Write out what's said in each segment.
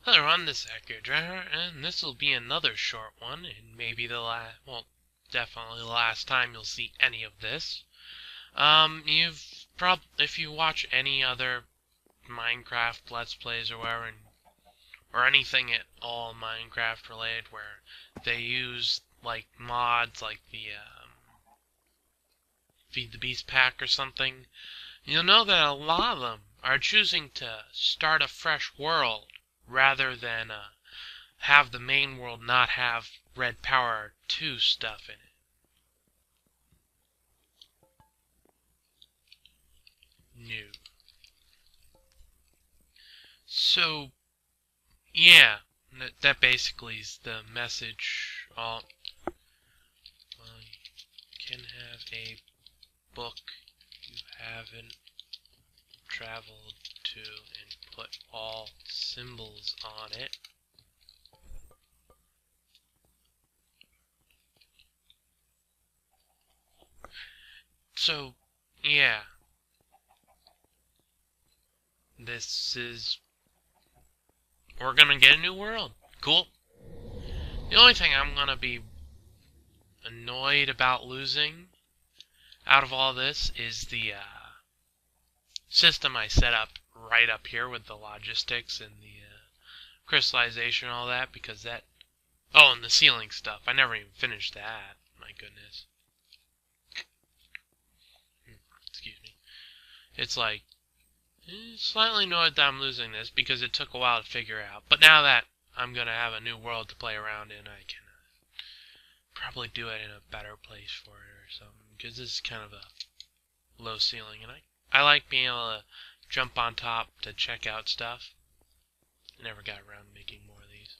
Hello, on this Accurate Driver, and this will be another short one, and maybe the last, well, definitely the last time you'll see any of this. If you watch any other Minecraft Let's Plays or whatever, or anything at all Minecraft related, where they use like mods like the Feed the Beast pack or something, you'll know that a lot of them are choosing to start a fresh world rather than have the main world not have Red Power 2 stuff in it. New. So, yeah, that basically is the message. Well, you can have a book you haven't traveled to and put all symbols on it. So, yeah. We're gonna get a new world. Cool. The only thing I'm gonna be annoyed about losing out of all this is the system I set up right up here with the logistics and the crystallization and all that, because that... Oh, and the ceiling stuff. I never even finished that. My goodness. Excuse me. It's like, slightly annoyed that I'm losing this because it took a while to figure out. But now that I'm going to have a new world to play around in, I can probably do it in a better place for it or something. Because this is kind of a low ceiling, and I like being able to jump on top to check out stuff. I never got around to making more of these.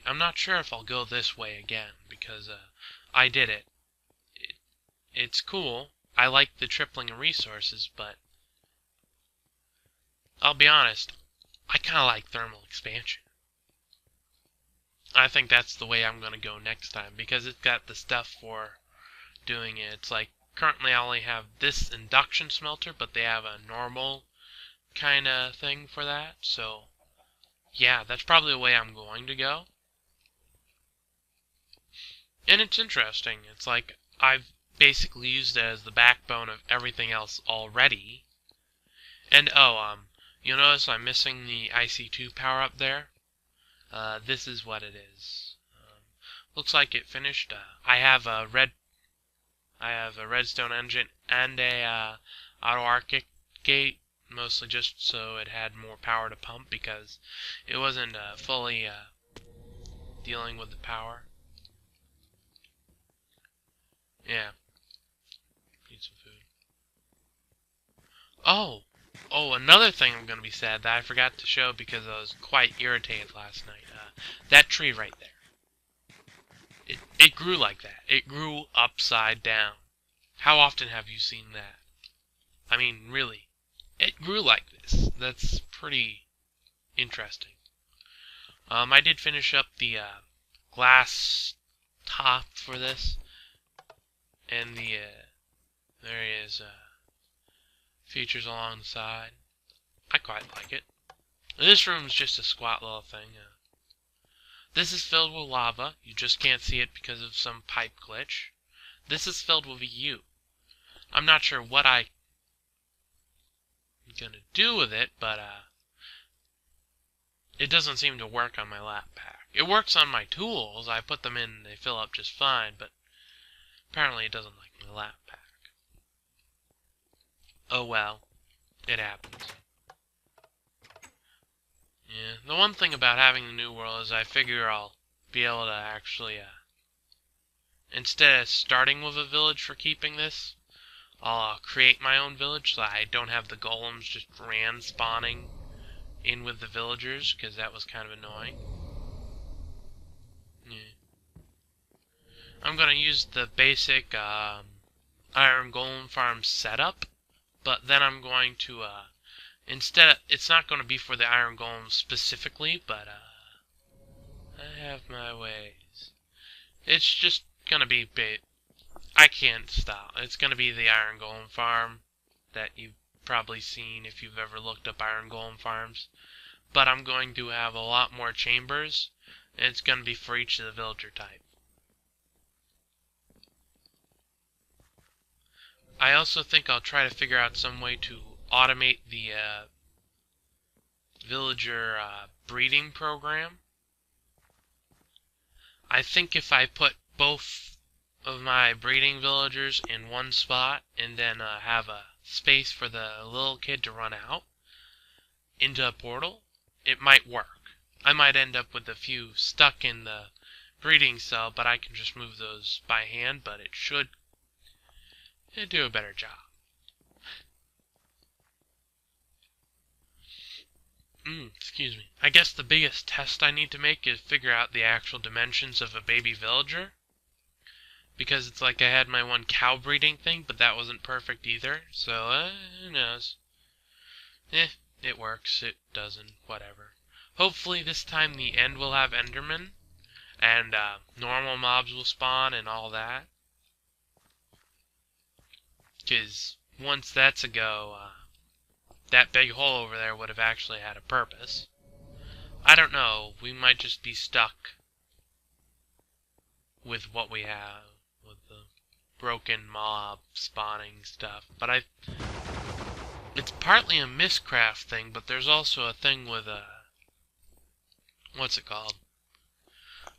I'm not sure if I'll go this way again, because I did it. It's cool. I like the tripling of resources, but I'll be honest, I kind of like thermal expansion. I think that's the way I'm going to go next time, because it's got the stuff for doing it. It's like, currently I only have this induction smelter, but they have a normal kind of thing for that, so yeah, that's probably the way I'm going to go. And it's interesting. It's like I've basically used it as the backbone of everything else already. And you'll notice I'm missing the IC2 power up there. This is what it is. Looks like it finished. I have a redstone engine and a auto arc gate, mostly just so it had more power to pump, because it wasn't fully dealing with the power. Yeah. Need some food. Oh, another thing I'm going to be sad that I forgot to show because I was quite irritated last night. That tree right there. It grew like that. It grew upside down. How often have you seen that? I mean, really. It grew like this. That's pretty interesting. I did finish up the glass top for this. And the various features along the side. I quite like it. This room's just a squat little thing. This is filled with lava. You just can't see it because of some pipe glitch. This is filled with U. I'm not sure what I'm gonna do with it, but it doesn't seem to work on my lap pack. It works on my tools. I put them in and they fill up just fine, but apparently it doesn't like my lap pack. Oh well, it happens. Yeah, the one thing about having the new world is I figure I'll be able to actually, instead of starting with a village for keeping this, I'll create my own village so I don't have the golems just spawning in with the villagers, because that was kind of annoying. Yeah. I'm going to use the basic iron golem farm setup, but then I'm going to instead, it's not going to be for the iron golem specifically, but I have my ways. It's just going to be I can't stop. It's going to be the iron golem farm that you probably seen if you've ever looked up iron golem farms. But I'm going to have a lot more chambers, and it's going to be for each of the villager type. I also think I'll try to figure out some way to automate the villager breeding program. I think if I put both of my breeding villagers in one spot and then have a space for the little kid to run out into a portal, it might work. I might end up with a few stuck in the breeding cell, but I can just move those by hand, but it should do a better job. Excuse me. I guess the biggest test I need to make is figure out the actual dimensions of a baby villager. Because it's like I had my one cow breeding thing, but that wasn't perfect either. So, who knows? It works. It doesn't. Whatever. Hopefully this time the end will have Endermen. And normal mobs will spawn and all that. Because once that's a go, that big hole over there would have actually had a purpose. I don't know. We might just be stuck with what we have, with the broken mob spawning stuff. But it's partly a miscraft thing, but there's also a thing with what's it called?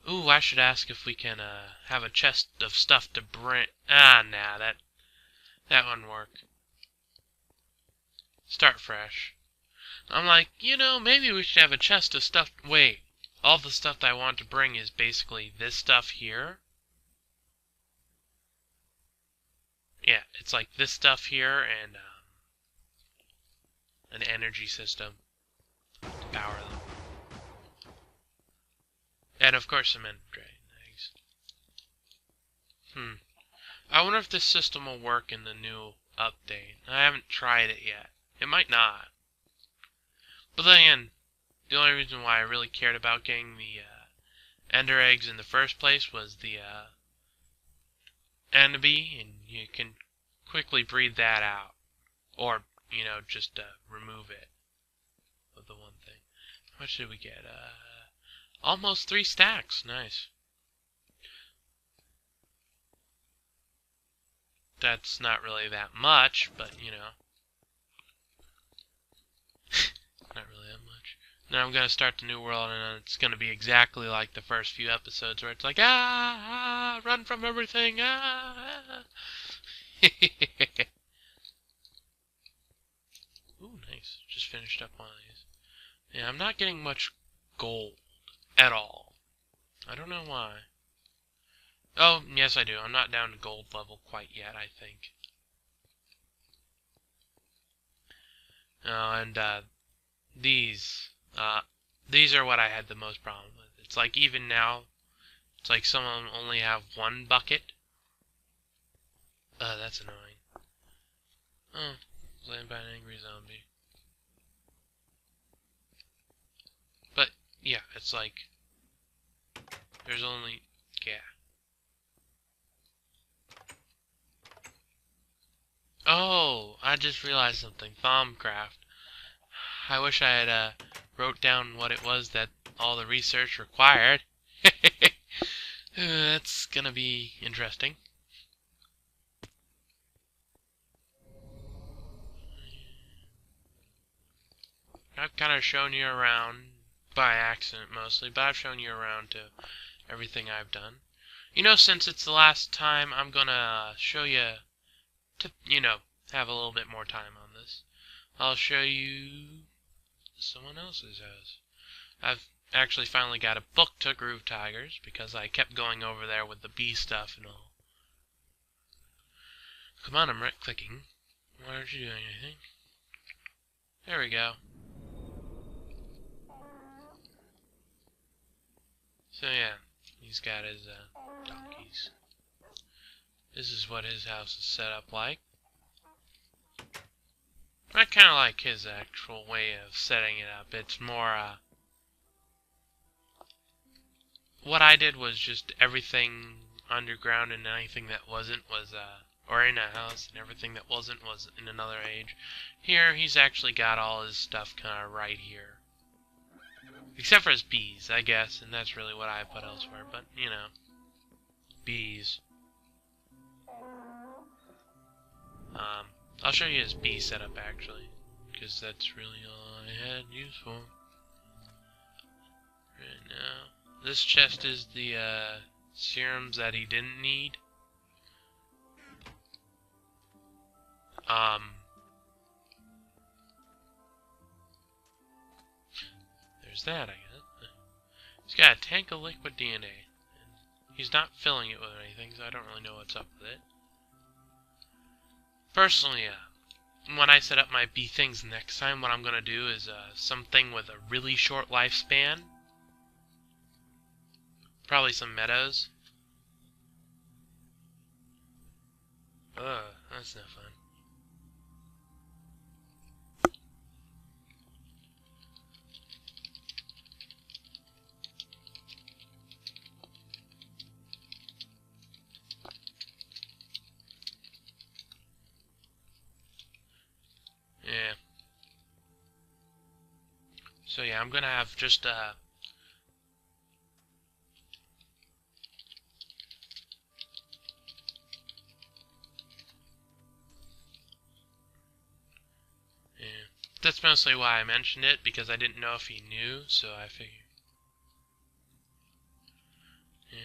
Ooh, I should ask if we can have a chest of stuff to bring. Nah, that wouldn't work. Start fresh. I'm like, maybe we should have a chest of stuff. Wait, all the stuff that I want to bring is basically this stuff here. Yeah, it's like this stuff here and an energy system to power them. And of course some ender dragon eggs. I wonder if this system will work in the new update. I haven't tried it yet. It might not. But then again, the only reason why I really cared about getting the ender eggs in the first place was the Anabi, and you can quickly breed that out. Or, just remove it with the one thing. How much did we get? Almost 3 stacks. Nice. That's not really that much, but, not really that much. Now I'm going to start the new world, and it's going to be exactly like the first few episodes, where it's like, run from everything, Ooh, nice. Just finished up one of these. Yeah, I'm not getting much gold at all. I don't know why. Oh, yes I do. I'm not down to gold level quite yet, I think. Oh, and these are what I had the most problem with. It's like even now, it's like some of them only have 1 bucket. That's annoying. Oh, landed by an angry zombie. But yeah, it's like there's only Oh, I just realized something. Thaumcraft. I wish I had wrote down what it was that all the research required. That's gonna be interesting. I've kind of shown you around by accident mostly, but I've shown you around to everything I've done. Since it's the last time, I'm gonna show you to, have a little bit more time on this. I'll show you someone else's house. I've actually finally got a book to Groove Tigers, because I kept going over there with the bee stuff and all. Come on, I'm right-clicking. Why aren't you doing anything? There we go. So yeah, he's got his donkeys. This is what his house is set up like. I kind of like his actual way of setting it up. It's more, what I did was just everything underground, and anything that wasn't was, or in a house, and everything that wasn't was in another age. Here, he's actually got all his stuff kind of right here. Except for his bees, I guess, and that's really what I put elsewhere, but, you know, bees. I'll show you his bee setup, actually, because that's really all I had use for right now. This chest is the serums that he didn't need. There's that, I guess. He's got a tank of liquid DNA. And he's not filling it with anything, so I don't really know what's up with it. Personally, when I set up my bee things next time, what I'm going to do is something with a really short lifespan. Probably some meadows. Ugh, that's no fun. Yeah. So yeah, I'm gonna have just yeah. That's mostly why I mentioned it, because I didn't know if he knew, so I figured. Yeah.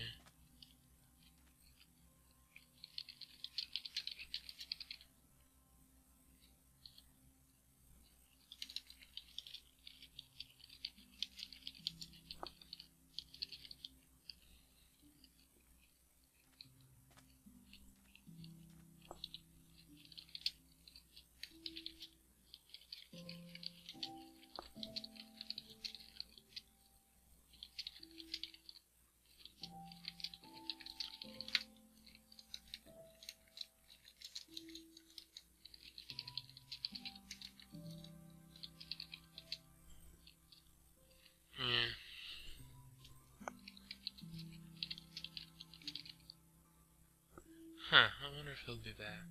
Huh, I wonder if he'll do that.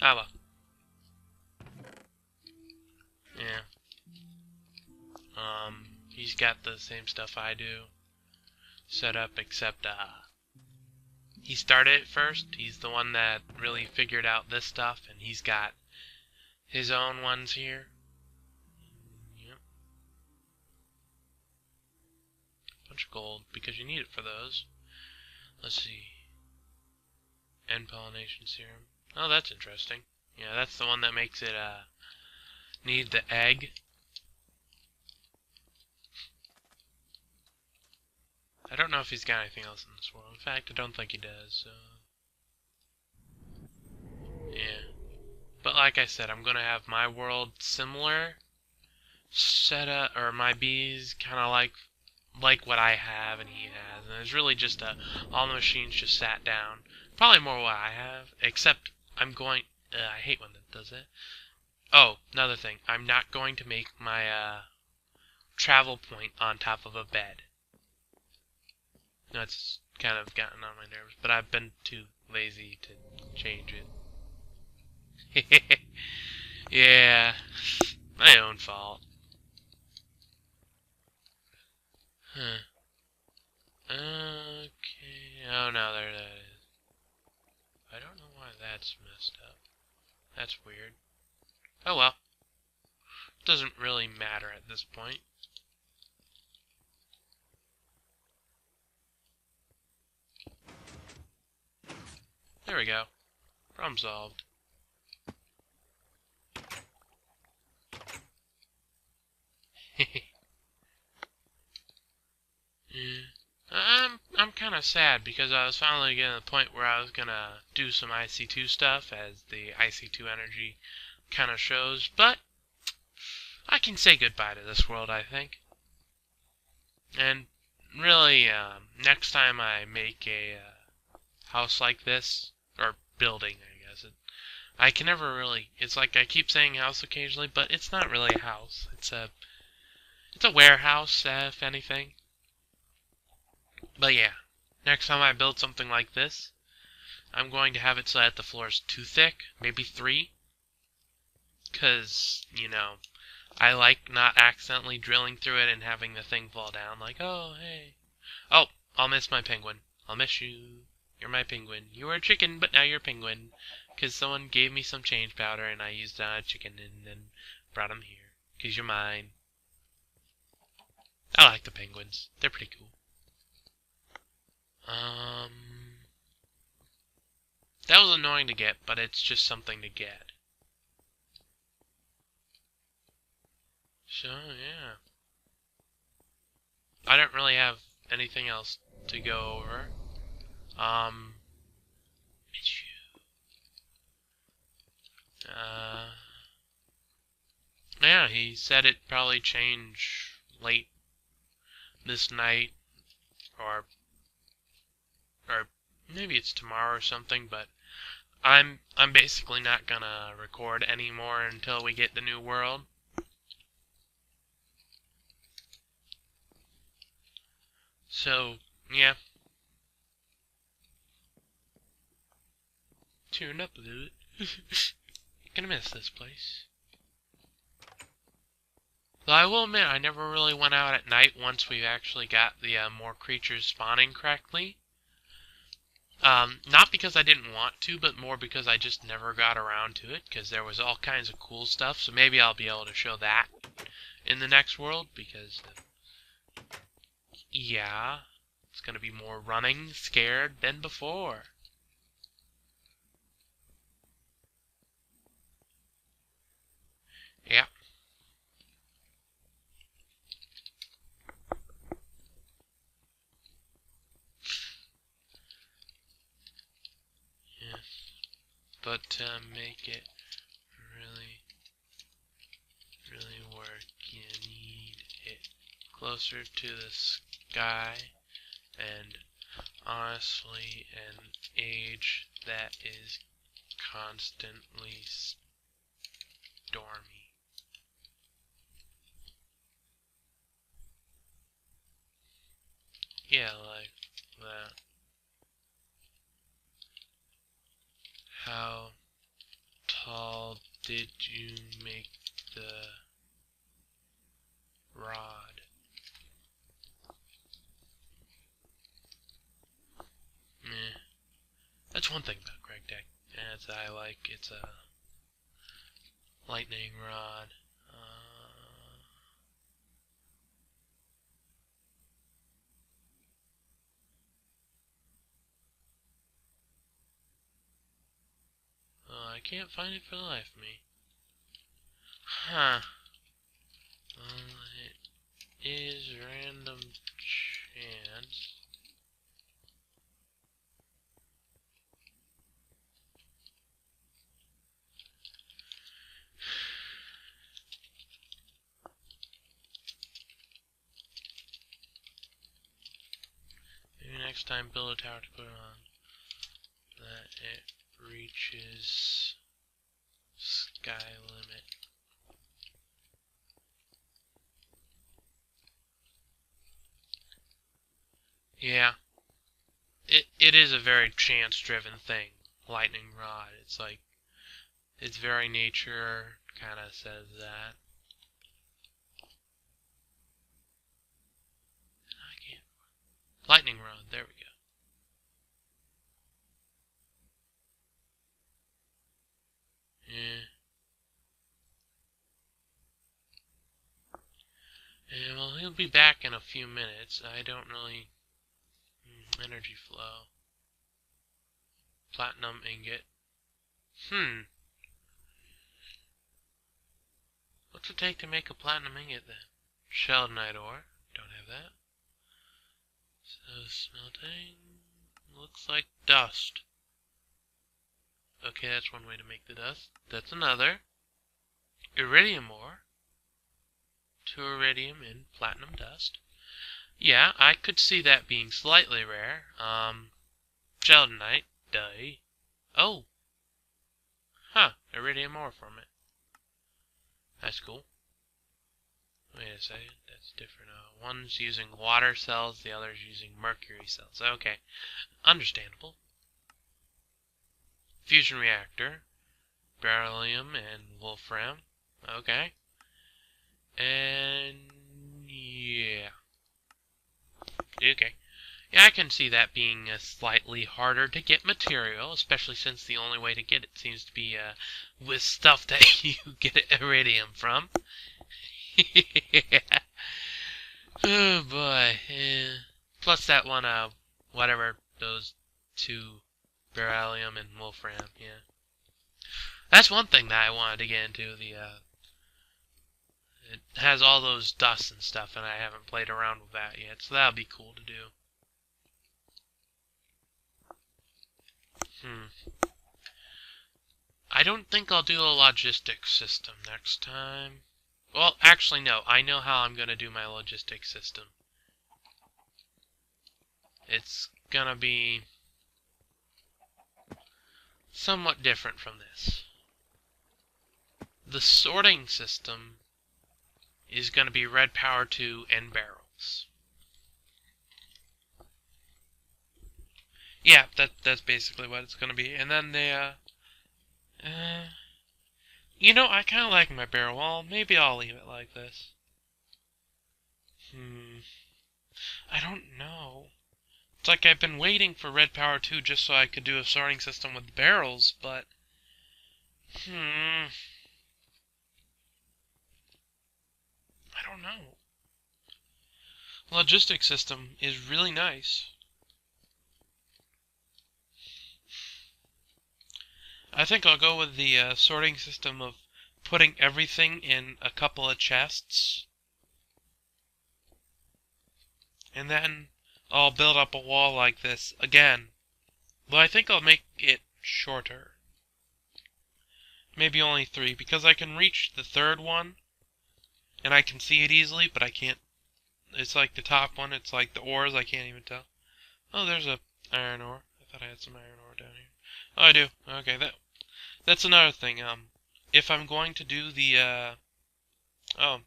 Ah, well. Yeah. He's got the same stuff I do set up, except, he started it first. He's the one that really figured out this stuff, and he's got his own ones here. Yep. Bunch of gold, because you need it for those. Let's see. End pollination serum. Oh, that's interesting. Yeah, that's the one that makes it, need the egg. I don't know if he's got anything else in this world. In fact, I don't think he does, so... Yeah. But like I said, I'm gonna have my world similar set up, or my bees kind of like what I have and he has, and it's really just all the machines just sat down. Probably more what I have, except I'm going. I hate when that does it. Oh, another thing, I'm not going to make my travel point on top of a bed. That's kind of gotten on my nerves, but I've been too lazy to change it. Yeah, my own fault. Huh. Okay. Oh no, there that is. I don't know why that's messed up. That's weird. Oh well. Doesn't really matter at this point. There we go. Problem solved. Yeah. I'm kind of sad because I was finally getting to the point where I was gonna do some IC2 stuff, as the IC2 energy kind of shows, but I can say goodbye to this world, I think. And really, next time I make a house like this, or building, I guess, I can never really, it's like I keep saying house occasionally, but it's not really a house. It's a warehouse, if anything. But yeah, next time I build something like this, I'm going to have it so that the floor is too thick, maybe 3. Because, you know, I like not accidentally drilling through it and having the thing fall down. Like, oh, hey. Oh, I'll miss my penguin. I'll miss you. You're my penguin. You were a chicken, but now you're a penguin. Because someone gave me some change powder and I used it on a chicken and then brought him here. Because you're mine. I like the penguins. They're pretty cool. That was annoying to get, but it's just something to get. So, yeah. I don't really have anything else to go over. Yeah, he said it'd probably change late this night, or maybe it's tomorrow or something, but I'm basically not gonna record anymore until we get the new world. So, yeah. Tune up a little bit. Gonna miss this place. Though I will admit, I never really went out at night once we actually got the more creatures spawning correctly. Not because I didn't want to, but more because I just never got around to it, because there was all kinds of cool stuff, so maybe I'll be able to show that in the next world, because, yeah, it's gonna be more running scared than before. Yeah. Yes. But to make it really work, you need it closer to the sky, and honestly, an age that is constantly stormy. Yeah, like that. How tall did you make the rod? Meh. That's one thing about Greg Deck. As I like, it's a lightning rod. I can't find it for the life of me. Huh. It is random chance. Maybe next time build a tower to put it on that it reaches sky limit. Yeah. It is a very chance driven thing. Lightning rod. It's like its very nature kinda says that. I can't lightning rod, there we go. Yeah. Yeah, well, he'll be back in a few minutes. I don't really... energy flow. Platinum ingot. What's it take to make a platinum ingot then? Sheldonite ore. Don't have that. So smelting. Looks like dust. Okay, that's one way to make the dust. That's another. Iridium ore. 2 iridium in platinum dust. Yeah, I could see that being slightly rare. Sheldonite. Duh. Oh. Huh. Iridium ore from it. That's cool. Wait a second. That's different. One's using water cells, the other's using mercury cells. Okay. Understandable. fusion reactor, beryllium, and wolfram. Okay. And yeah. Okay. Yeah, I can see that being slightly harder to get material, especially since the only way to get it seems to be with stuff that you get iridium from. Oh boy. Plus that one, whatever, those two, beryllium and wolfram, yeah. That's one thing that I wanted to get into, it has all those dusts and stuff, and I haven't played around with that yet, so that'll be cool to do. I don't think I'll do a logistics system next time. Well, actually, no. I know how I'm going to do my logistics system. It's going to be somewhat different from this. The sorting system is going to be red power 2 and barrels. Yeah, that's basically what it's going to be. And then you know, I kind of like my barrel wall. Maybe I'll leave it like this. I don't know. It's like I've been waiting for red power 2 just so I could do a sorting system with barrels, but I don't know. Logistics system is really nice. I think I'll go with the sorting system of putting everything in a couple of chests. And then I'll build up a wall like this again. But I think I'll make it shorter. Maybe only 3, because I can reach the third one. And I can see it easily, but I can't. It's like the top one, it's like the ores, I can't even tell. Oh, there's a iron ore. I thought I had some iron ore down here. Oh, I do. Okay, that's another thing. If I'm going to do the, oh,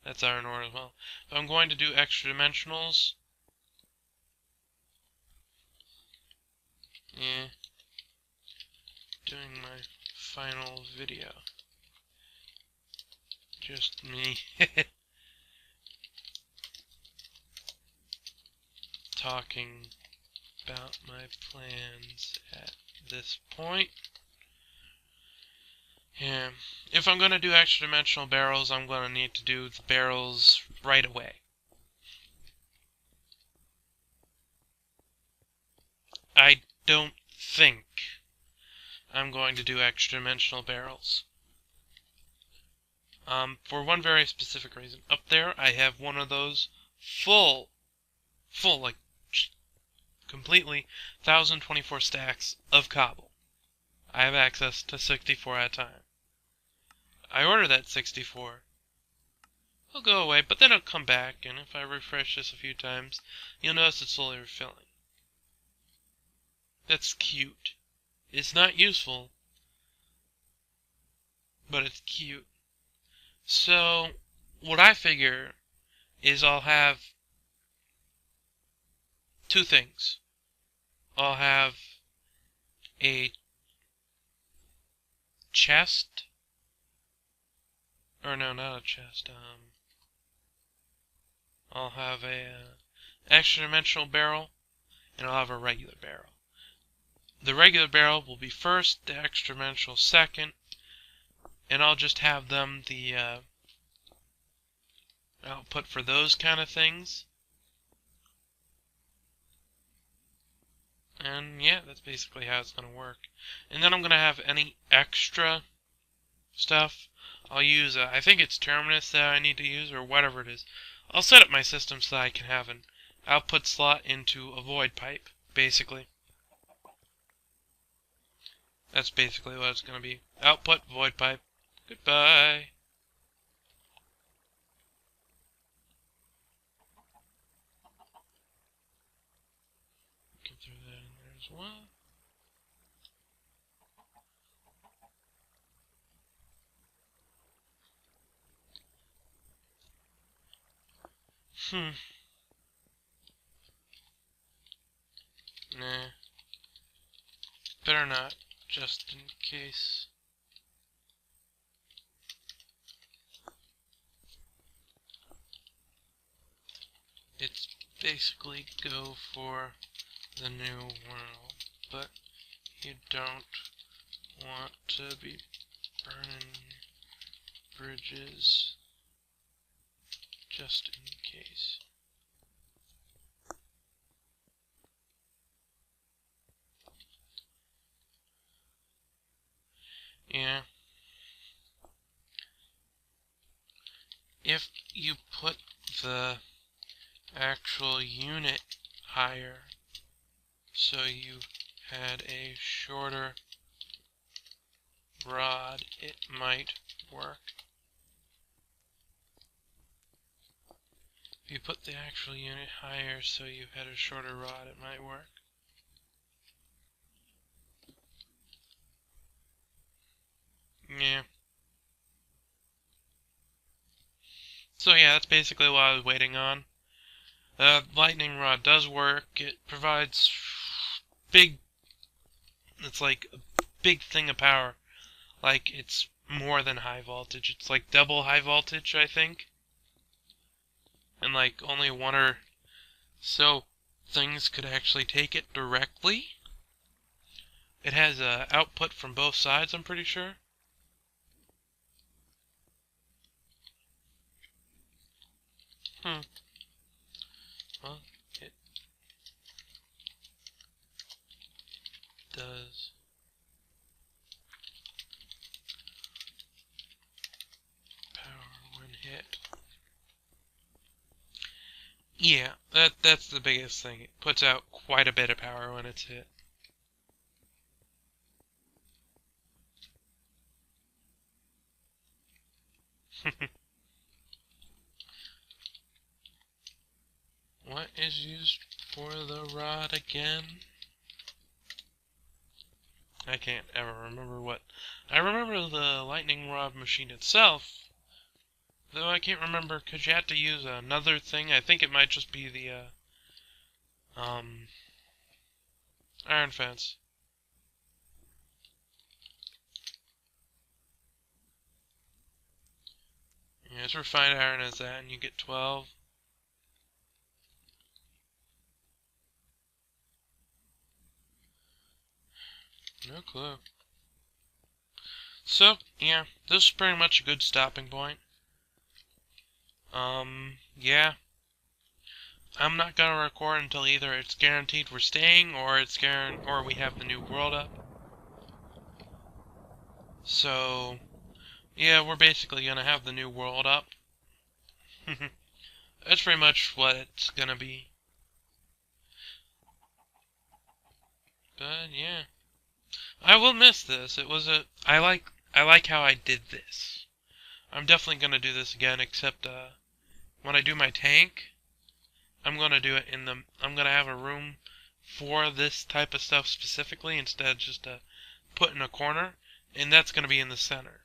that's iron ore as well. If I'm going to do extra dimensionals, doing my final video. Just me talking about my plans at this point. Yeah, if I'm going to do extra dimensional barrels, I'm going to need to do the barrels right away. I don't think I'm going to do extra dimensional barrels. For one very specific reason. Up there, I have one of those full, like, completely 1,024 stacks of cobble. I have access to 64 at a time. I order that 64. It'll go away, but then it'll come back, and if I refresh this a few times, you'll notice it's slowly refilling. That's cute. It's not useful, but it's cute. So, what I figure is I'll have 2 things. I'll have a chest, or no, not a chest, I'll have a extra dimensional barrel, and I'll have a regular barrel. The regular barrel will be first, the extra dimensional second, and I'll just have them the output for those kind of things. And yeah, that's basically how it's going to work. And then I'm going to have any extra stuff. I'll use, I think it's Terminus that I need to use, or whatever it is. I'll set up my system so that I can have an output slot into a void pipe, basically. That's basically what it's going to be. Output, void pipe. Goodbye. Can throw that in there as well. Nah. Better not. just in case. It's basically go for the new world, but you don't want to be burning bridges just in case. Yeah. If you put the actual unit higher, so you had a shorter rod, it might work. If you put the actual unit higher so you had a shorter rod, it might work. Yeah. So yeah, that's basically what I was waiting on. Lightning rod does work. It provides it's like a big thing of power. Like, it's more than high voltage. It's like double high voltage, I think. And like, only one or so things could actually take it directly. It has output from both sides, I'm pretty sure. Well, it does power when hit. Yeah, that's the biggest thing. It puts out quite a bit of power when it's hit. What is used for the rod again? I can't ever remember what. I remember the lightning rod machine itself, though I can't remember because you had to use another thing. I think it might just be the iron fence. Yeah, it's refined iron as that, and you get 12. No clue. So, yeah, this is pretty much a good stopping point. Yeah. I'm not gonna record until either it's guaranteed we're staying, or or we have the new world up. So, yeah, we're basically gonna have the new world up. That's pretty much what it's gonna be. But yeah, I will miss this. I like how I did this. I'm definitely gonna do this again, except when I do my tank, I'm gonna do it I'm gonna have a room for this type of stuff specifically instead of just put in a corner, and that's gonna be in the center.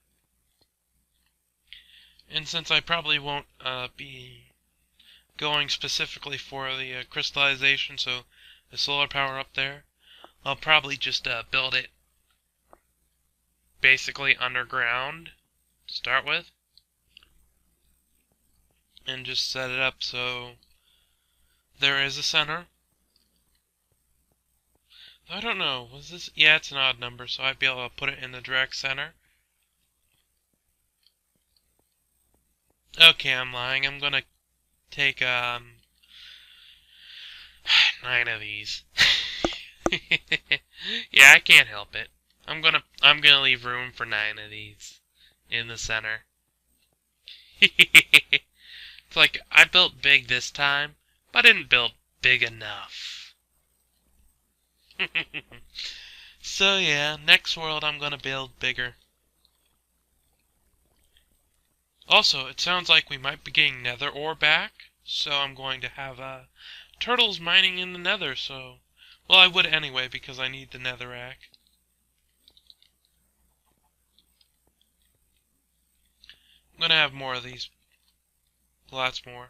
And since I probably won't be going specifically for the crystallization, so the solar power up there, I'll probably just build it basically underground to start with, and just set it up so there is a center. I don't know, was this? Yeah, it's an odd number, so I'd be able to put it in the direct center. Okay, I'm lying. I'm gonna take 9 of these. Yeah, I can't help it. I'm gonna leave room for 9 of these in the center. It's like I built big this time, but I didn't build big enough. So yeah, next world I'm gonna build bigger. Also, it sounds like we might be getting nether ore back, so I'm going to have turtles mining in the nether, so... Well, I would anyway, because I need the netherrack. I'm gonna have more of these. Lots more.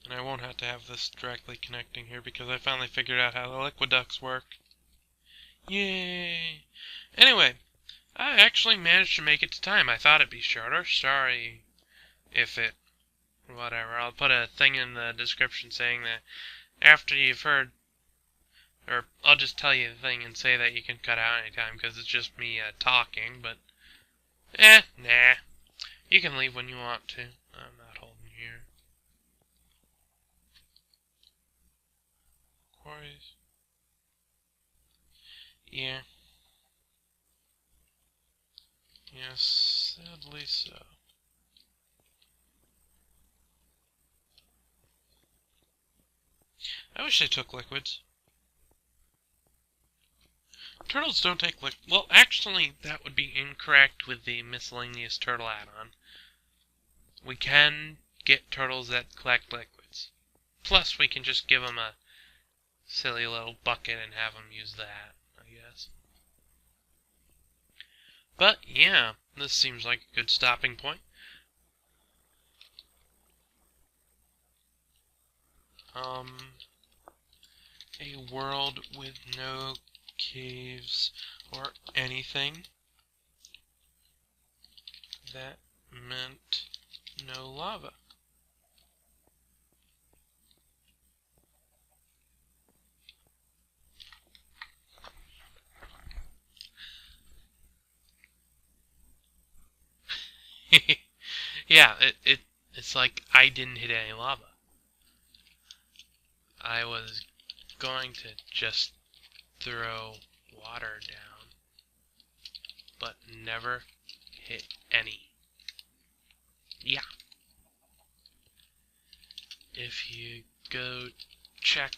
And I won't have to have this directly connecting here, because I finally figured out how the liquid ducts work. Yay! Anyway, I actually managed to make it to time. I thought it'd be shorter. Sorry if it... whatever. I'll put a thing in the description saying that after you've heard... or I'll just tell you the thing and say that you can cut out anytime because it's just me talking, but... nah. You can leave when you want to. I'm not holding you here. Quarries. Yeah. Yes, sadly so. I wish they took liquids. Turtles don't take liquids. Well, actually, that would be incorrect with the miscellaneous turtle add-on. We can get turtles that collect liquids. Plus, we can just give them a silly little bucket and have them use that, I guess. But, yeah, this seems like a good stopping point. A world with no caves or anything. That meant no lava. Yeah, it's like I didn't hit any lava. I was going to just throw water down, but never hit any. Yeah. If you go check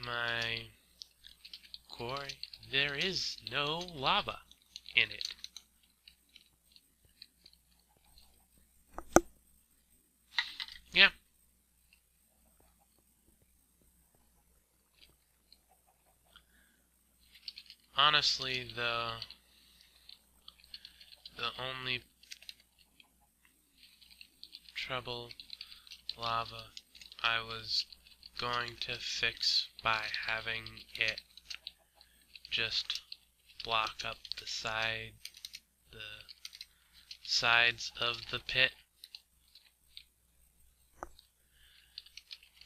my quarry, there is no lava in it. Yeah. Honestly, the only trouble lava I was going to fix by having it just block up the sides of the pit,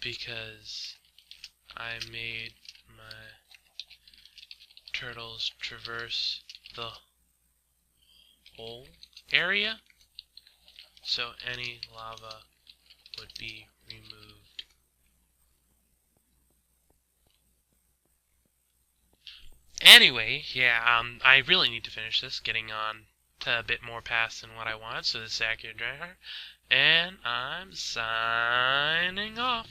because I made my turtles traverse the whole area, so any lava would be removed. Anyway, yeah, I really need to finish this, getting on to a bit more past than what I wanted, so this is Accurate Driver, and I'm signing off.